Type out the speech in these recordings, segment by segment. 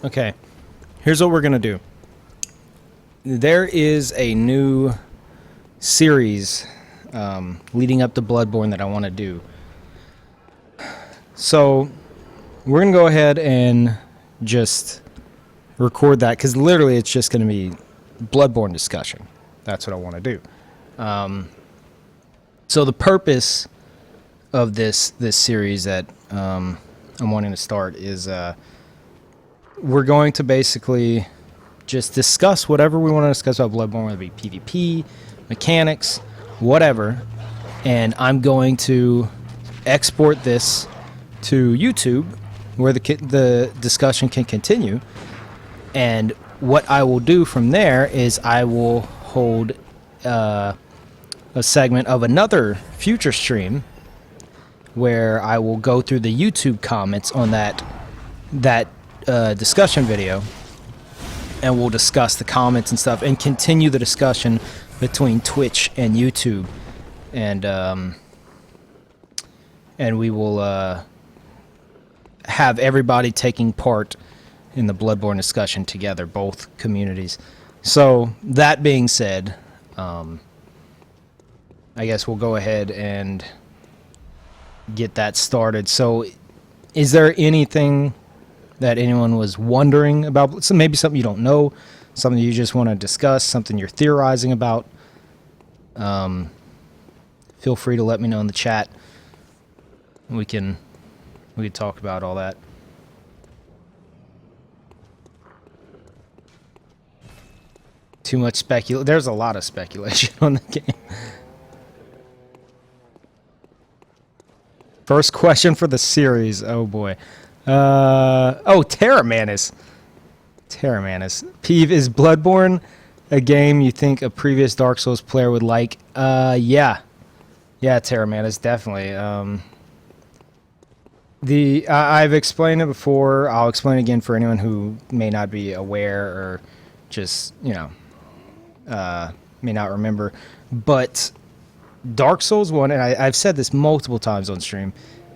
Okay, here's what we're gonna do. There is a new series leading up to Bloodborne that I want to do. So we're gonna go ahead and just record that, because literally it's just gonna be Bloodborne discussion. That's what I want to do. So the purpose of this series that I'm wanting to start is we're going to basically just discuss whatever we want to discuss about Bloodborne, whether it be PvP, mechanics, whatever, and I'm going to export this to YouTube where the discussion can continue. And what I will do from there is I will hold a segment of another future stream where I will go through the YouTube comments on that discussion video, and we'll discuss the comments and stuff and continue the discussion between Twitch and YouTube, and we will have everybody taking part in the Bloodborne discussion together, both communities. So that being said, I guess we'll go ahead and get that started. So is there anything that anyone was wondering about? So maybe something you don't know, something you just want to discuss, something you're theorizing about. Feel free to let me know in the chat. We can talk about all that. Too much speculation. There's a lot of speculation on the game. First question for the series. Oh boy. Terra Manus. Peeve, is Bloodborne a game you think a previous Dark Souls player would like? Yeah, Terra Manus, definitely. I've explained it before. I'll explain it again for anyone who may not be aware or just, may not remember. But Dark Souls 1, and I've said this multiple times on stream,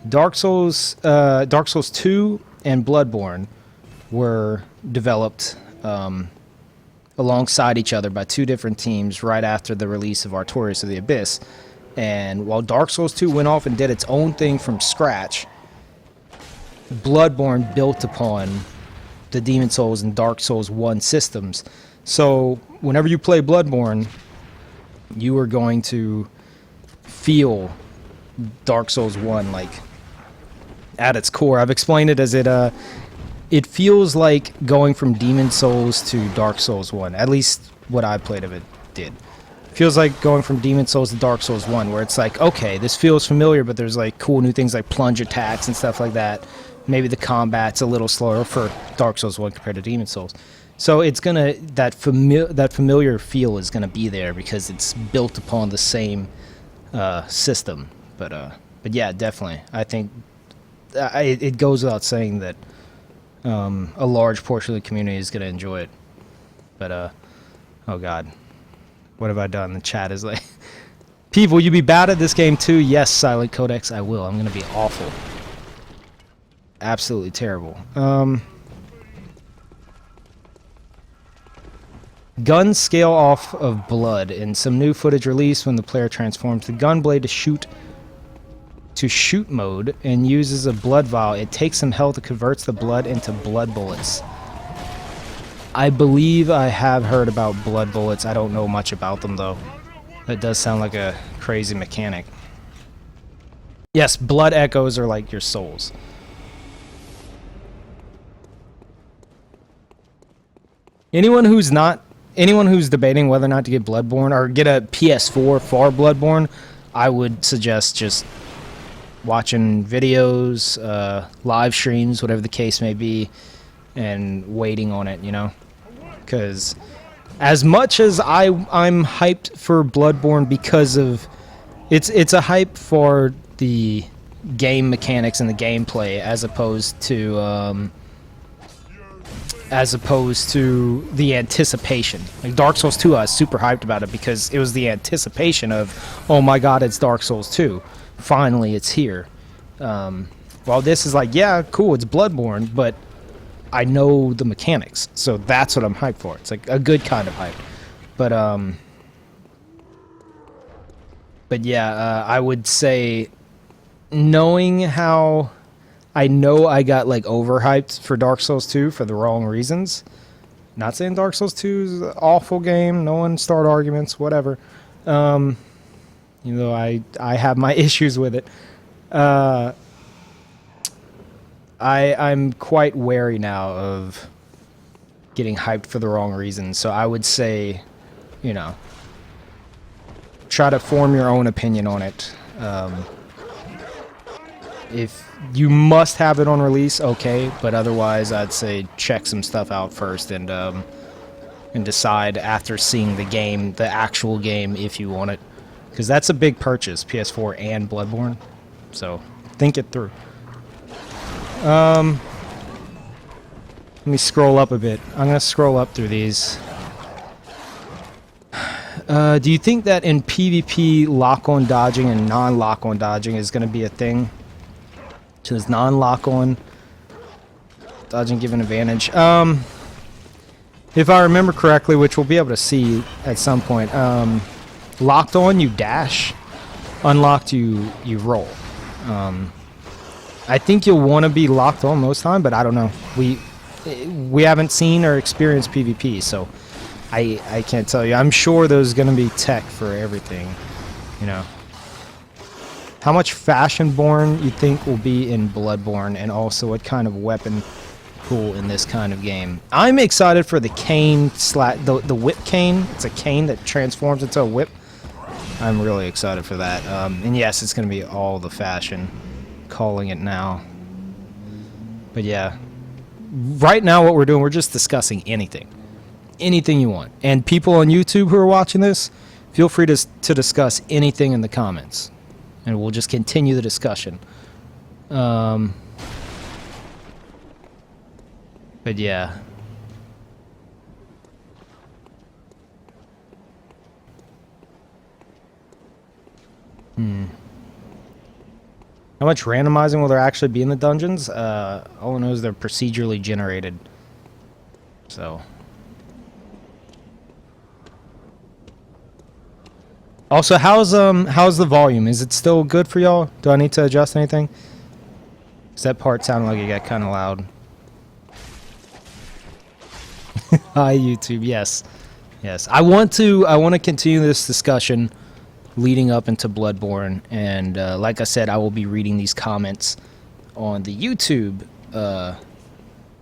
Dark Souls 2 and Bloodborne were developed alongside each other by two different teams right after the release of Artorias of the Abyss. And while Dark Souls 2 went off and did its own thing from scratch, Bloodborne built upon the Demon Souls and Dark Souls 1 systems. So whenever you play Bloodborne, you are going to feel Dark Souls 1 like at its core. I've explained it as it feels like going from Demon Souls to Dark Souls 1. At least what I played of it did. It feels like going from Demon Souls to Dark Souls 1, where it's like, okay, this feels familiar, but there's like cool new things like plunge attacks and stuff like that. Maybe the combat's a little slower for Dark Souls 1 compared to Demon Souls. So it's gonna that familiar feel is gonna be there because it's built upon the same system. But yeah, definitely. I think it goes without saying that a large portion of the community is gonna enjoy it. But oh god, what have I done? The chat is like, Peeve, will you be bad at this game too? Yes, Silent Codex, I will. I'm gonna be awful. Absolutely terrible. Guns scale off of blood. In some new footage released, when the player transforms the gun blade to shoot mode and uses a blood vial, it takes some health and converts the blood into blood bullets. I believe I have heard about blood bullets. I don't know much about them though. That does sound like a crazy mechanic. Yes, blood echoes are like your souls. Anyone who's debating whether or not to get Bloodborne or get a PS4 for Bloodborne, I would suggest just watching videos, live streams, whatever the case may be, and waiting on it, Because as much as I'm hyped for Bloodborne because of it's a hype for the game mechanics and the gameplay as opposed to the anticipation. Like Dark Souls 2, I was super hyped about it because it was the anticipation of, oh my god, it's Dark Souls 2. Finally, it's here. While this is like, yeah, cool, it's Bloodborne, but I know the mechanics, so that's what I'm hyped for. It's like a good kind of hype. But yeah, I would say, knowing how I know I got like overhyped for Dark Souls 2 for the wrong reasons. Not saying Dark Souls 2 is an awful game. No one start arguments, whatever. You know, I have my issues with it. I'm quite wary now of getting hyped for the wrong reasons. So I would say, you know, try to form your own opinion on it. If you must have it on release, okay, but otherwise I'd say check some stuff out first and decide after seeing the game, the actual game, if you want it. Because that's a big purchase, PS4 and Bloodborne. So think it through. Let me scroll up a bit. I'm going to scroll up through these. Do you think that in PvP lock-on dodging and non-lock-on dodging is going to be a thing? Does non-lock-on dodging give an advantage? If I remember correctly, which we'll be able to see at some point, locked on you dash, unlocked you roll. I think you'll want to be locked on most time, but I don't know. We haven't seen or experienced PvP, so I can't tell you. I'm sure there's going to be tech for everything, you know. How much Fashionborn you think will be in Bloodborne, and also what kind of weapon pool in this kind of game? I'm excited for the cane the whip cane. It's a cane that transforms into a whip. I'm really excited for that. And yes, it's going to be all the fashion, calling it now. But yeah, right now what we're doing, we're just discussing anything. Anything you want. And people on YouTube who are watching this, feel free to discuss anything in the comments. And we'll just continue the discussion. But yeah. How much randomizing will there actually be in the dungeons? All I know is they're procedurally generated. So. Also, how's the volume? Is it still good for y'all? Do I need to adjust anything? 'Cause that part sounded like it got kind of loud. Hi YouTube. Yes, yes. I want to continue this discussion leading up into Bloodborne, and like I said, I will be reading these comments on the YouTube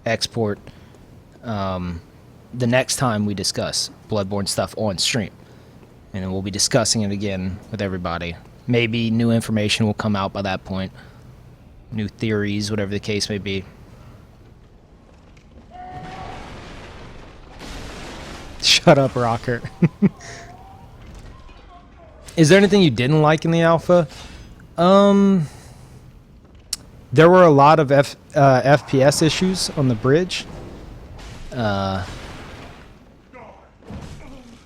export the next time we discuss Bloodborne stuff on stream. And then we'll be discussing it again with everybody. Maybe new information will come out by that point. New theories, whatever the case may be. Shut up, Rocker. Is there anything you didn't like in the alpha? There were a lot of FPS issues on the bridge.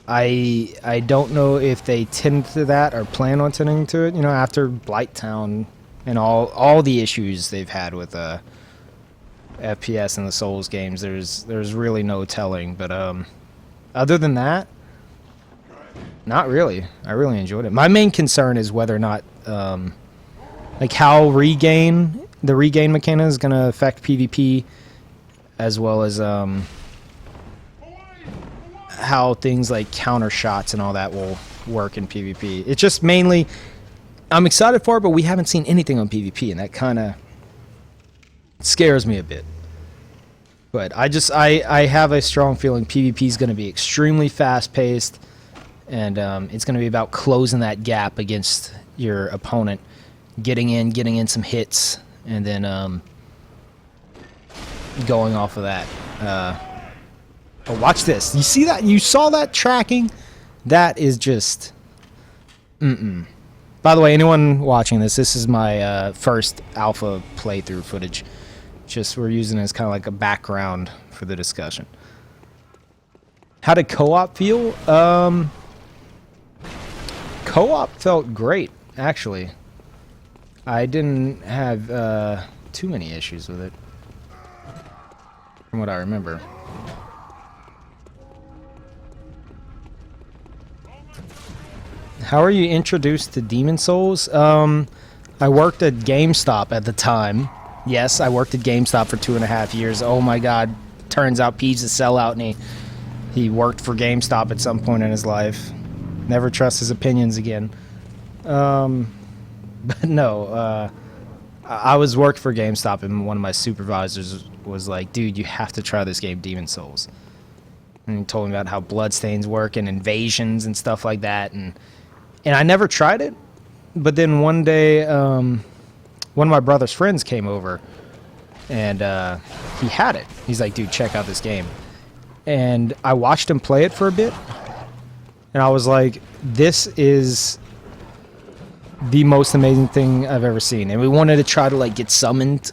I don't know if they tend to that or plan on tending to it. You know, after Blighttown and all the issues they've had with FPS in the Souls games, there's really no telling. But other than that, not really. I really enjoyed it. My main concern is whether or not like how the regain mechanic is going to affect PvP, as well as how things like counter shots and all that will work in PvP. It's just mainly, I'm excited for it, but we haven't seen anything on PvP, and that kind of scares me a bit. But I have a strong feeling PvP is going to be extremely fast-paced, and it's going to be about closing that gap against your opponent, getting in some hits, and then going off of that. Oh, watch this. You see that? You saw that tracking? That is just... By the way, anyone watching this is my first alpha playthrough footage. Just we're using it as kind of like a background for the discussion. How did co-op feel? Co-op felt great, actually. I didn't have too many issues with it. from what I remember. How are you introduced to Demon Souls? I worked at GameStop at the time. Yes, I worked at GameStop for 2.5 years. Oh my god. Turns out Peeve's a sellout and he worked for GameStop at some point in his life. Never trust his opinions again. But no, I was working for GameStop and one of my supervisors was like, dude, you have to try this game, Demon Souls. And he told me about how bloodstains work and invasions and stuff like that. And I never tried it. But then one day, one of my brother's friends came over and he had it. He's like, dude, check out this game. And I watched him play it for a bit. And I was like, this is the most amazing thing I've ever seen. And we wanted to try to like get summoned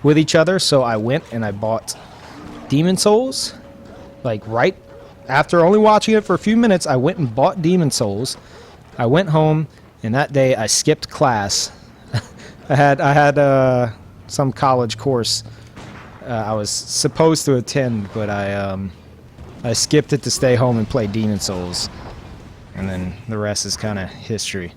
with each other. So I went and I bought Demon Souls. Like right after only watching it for a few minutes, I went and bought Demon Souls. I went home, and that day I skipped class. I had some college course I was supposed to attend, but I skipped it to stay home and play Demon Souls, and then the rest is kind of history.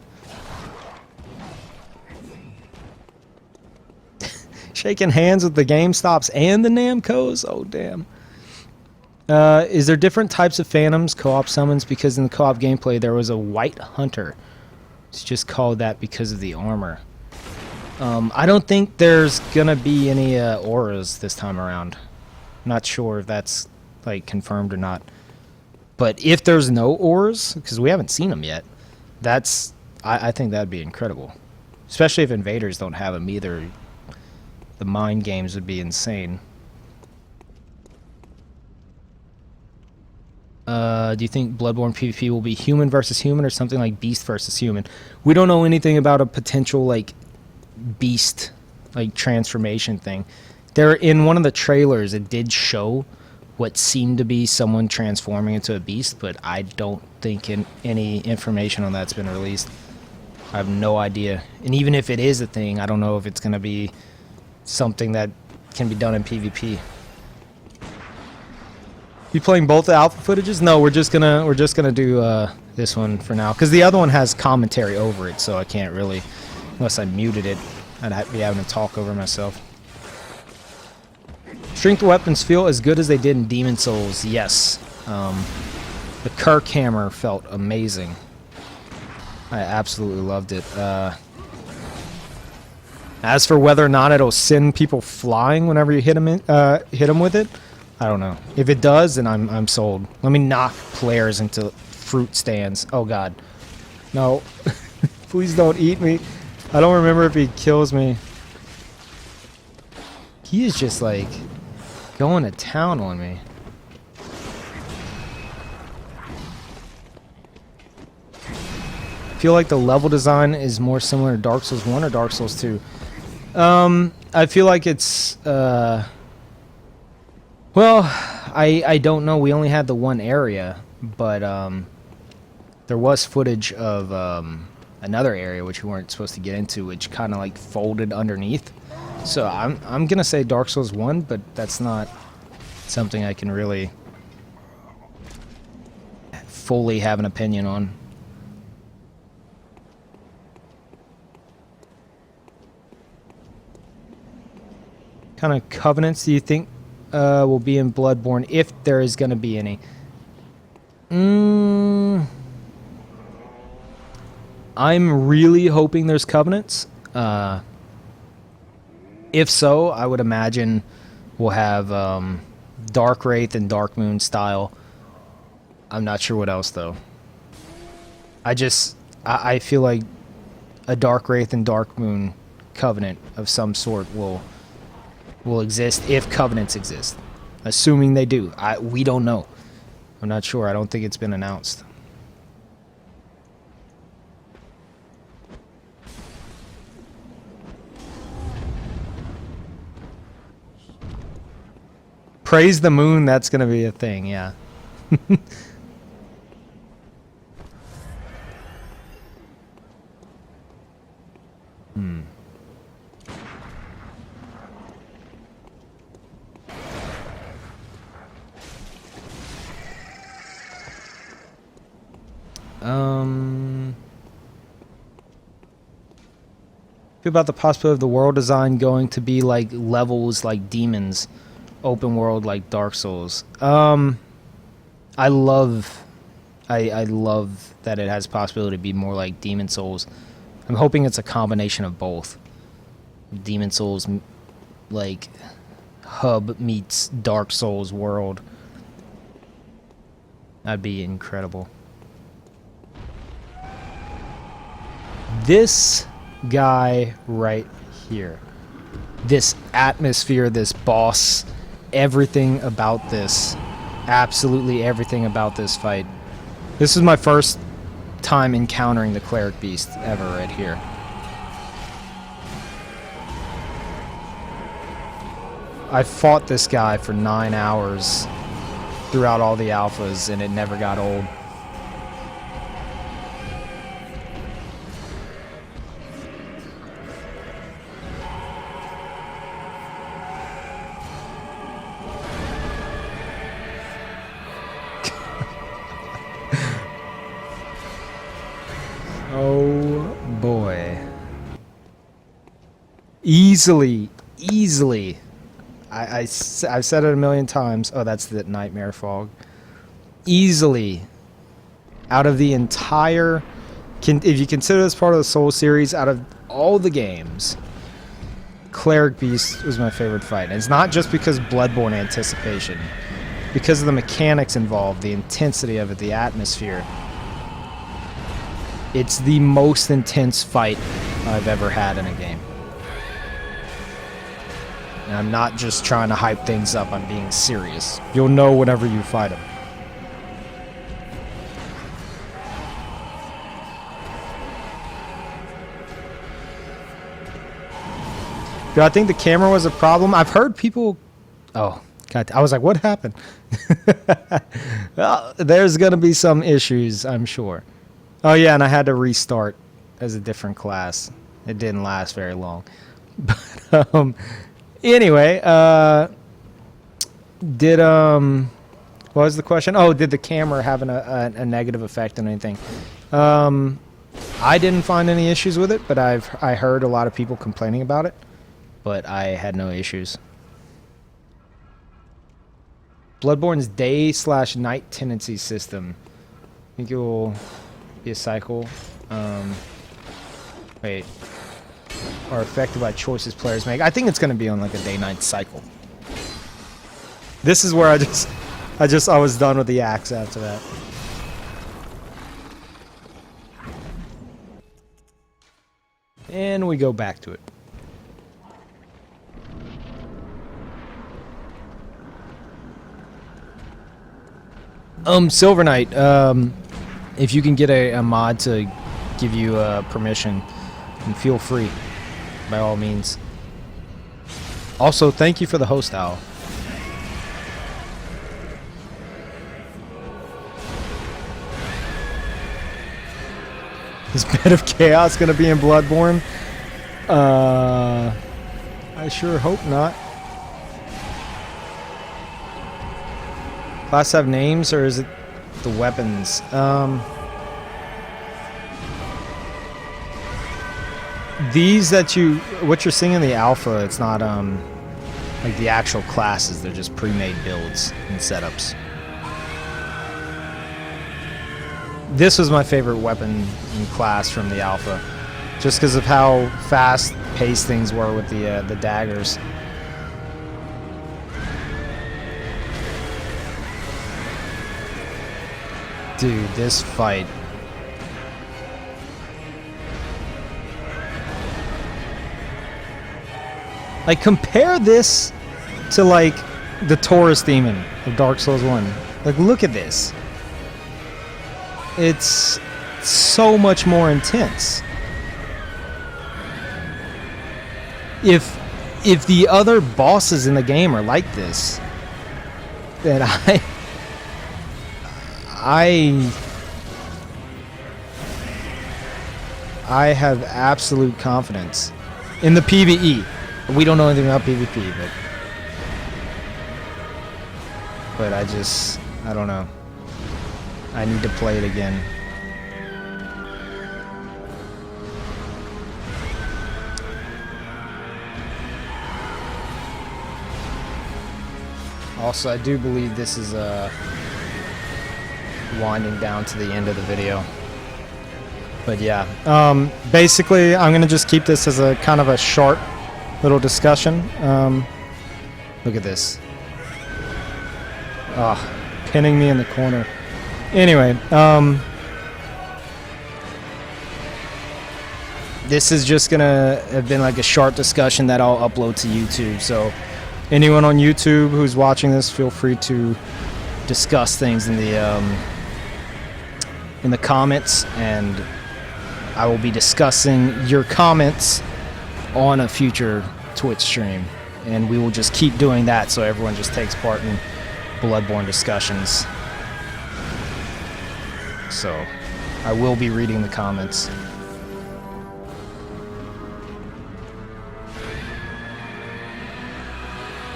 Shaking hands with the GameStops and the Namcos? Oh, damn. Is there different types of phantoms, co-op summons? Because in the co-op gameplay, there was a white hunter. It's just called that because of the armor. I don't think there's going to be any auras this time around. Not sure if that's like confirmed or not. But if there's no auras, because we haven't seen them yet, I think that'd be incredible. Especially if invaders don't have them either. The mind games would be insane. Do you think Bloodborne PvP will be human versus human or something like beast versus human? We don't know anything about a potential like beast like transformation thing. There in one of the trailers it did show what seemed to be someone transforming into a beast, but I don't think any information on that's been released. I have no idea. And even if it is a thing, I don't know if it's going to be something that can be done in PvP. You playing both the alpha footages? No, we're just gonna do this one for now, because the other one has commentary over it, so I can't really, unless I muted it, I'd be having to talk over myself. Strength weapons feel as good as they did in Demon Souls. Yes, the Kirk hammer felt amazing. I absolutely loved it. As for whether or not it'll send people flying whenever you hit them with it, I don't know. If it does, then I'm sold. Let me knock players into fruit stands. Oh god. No. Please don't eat me. I don't remember if he kills me. He is just like going to town on me. I feel like the level design is more similar to Dark Souls 1 or Dark Souls 2. I feel like it's well, I don't know. We only had the one area, but there was footage of another area which we weren't supposed to get into, which kind of like folded underneath. So I'm gonna say Dark Souls 1, but that's not something I can really fully have an opinion on. Kind of covenants do you think will be in Bloodborne, if there is going to be any? I'm really hoping there's covenants. If so, I would imagine we'll have Dark Wraith and Dark Moon style. I'm not sure what else though. I feel like a Dark Wraith and Dark Moon covenant of some sort will exist if covenants exist. Assuming they do. We don't know. I'm not sure. I don't think it's been announced. Praise the moon, that's going to be a thing, yeah. Feel about the possibility of the world design going to be like levels like Demons, open world like Dark Souls. I love that it has possibility to be more like Demon Souls. I'm hoping it's a combination of both. Demon Souls, like, hub meets Dark Souls world. That'd be incredible. This guy right here. This atmosphere, this boss, everything about this. Absolutely everything about this fight. This is my first time encountering the Cleric Beast ever right here. I fought this guy for 9 hours throughout all the alphas, and it never got old. Oh boy. Easily. I've said it a million times. Oh, that's the Nightmare Fog. Easily, out of the entire... if you consider this part of the Soul series, out of all the games, Cleric Beast was my favorite fight. And it's not just because Bloodborne anticipation. Because of the mechanics involved, the intensity of it, the atmosphere. It's the most intense fight I've ever had in a game. And I'm not just trying to hype things up, I'm being serious. You'll know whenever you fight him. Do I think the camera was a problem? I've heard people... Oh, God, I was like, what happened? Well, there's going to be some issues, I'm sure. Oh, yeah, and I had to restart as a different class. It didn't last very long. But, anyway, what was the question? Oh, did the camera have a negative effect on anything? I didn't find any issues with it, but I heard a lot of people complaining about it, but I had no issues. Bloodborne's day/night tendency system. I think it will be a cycle. Wait. Are affected by choices players make. I think it's going to be on like a day-night cycle. This is where I was done with the axe after that. And we go back to it. Silver Knight, if you can get a mod to give you permission, and feel free, by all means. Also, thank you for the host owl. Is Bed of Chaos gonna be in Bloodborne? I sure hope not. Class have names, or is it the weapons? These what you're seeing in the alpha, it's not like the actual classes. They're just pre-made builds and setups. This was my favorite weapon in class from the alpha, just because of how fast-paced things were with the daggers. Dude, this fight. Like, compare this to, like, the Taurus Demon of Dark Souls 1. Like, look at this. It's so much more intense. If the other bosses in the game are like this, then I have absolute confidence in the PvE. We don't know anything about PvP, but I don't know. I need to play it again. Also, I do believe this is winding down to the end of the video. But yeah, basically, I'm gonna just keep this as a kind of a short little discussion. Look at this. Pinning me in the corner. Anyway, this is just gonna have been like a short discussion that I'll upload to YouTube. So anyone on YouTube who's watching this, feel free to discuss things in the comments, and I will be discussing your comments on a future Twitch stream, and we will just keep doing that so everyone just takes part in Bloodborne discussions. So I will be reading the comments.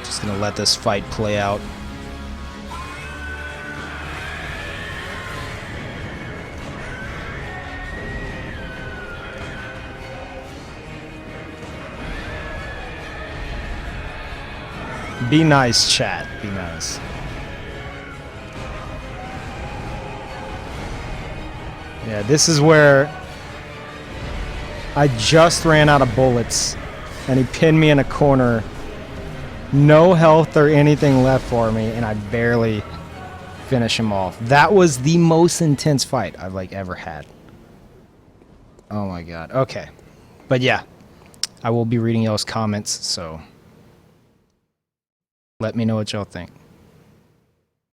Just gonna let this fight play out. Be nice, chat. Be nice. Yeah, this is where I just ran out of bullets, and he pinned me in a corner. No health or anything left for me, and I barely finish him off. That was the most intense fight I've ever had. Oh my god. Okay. But yeah, I will be reading y'all's comments, so let me know what y'all think.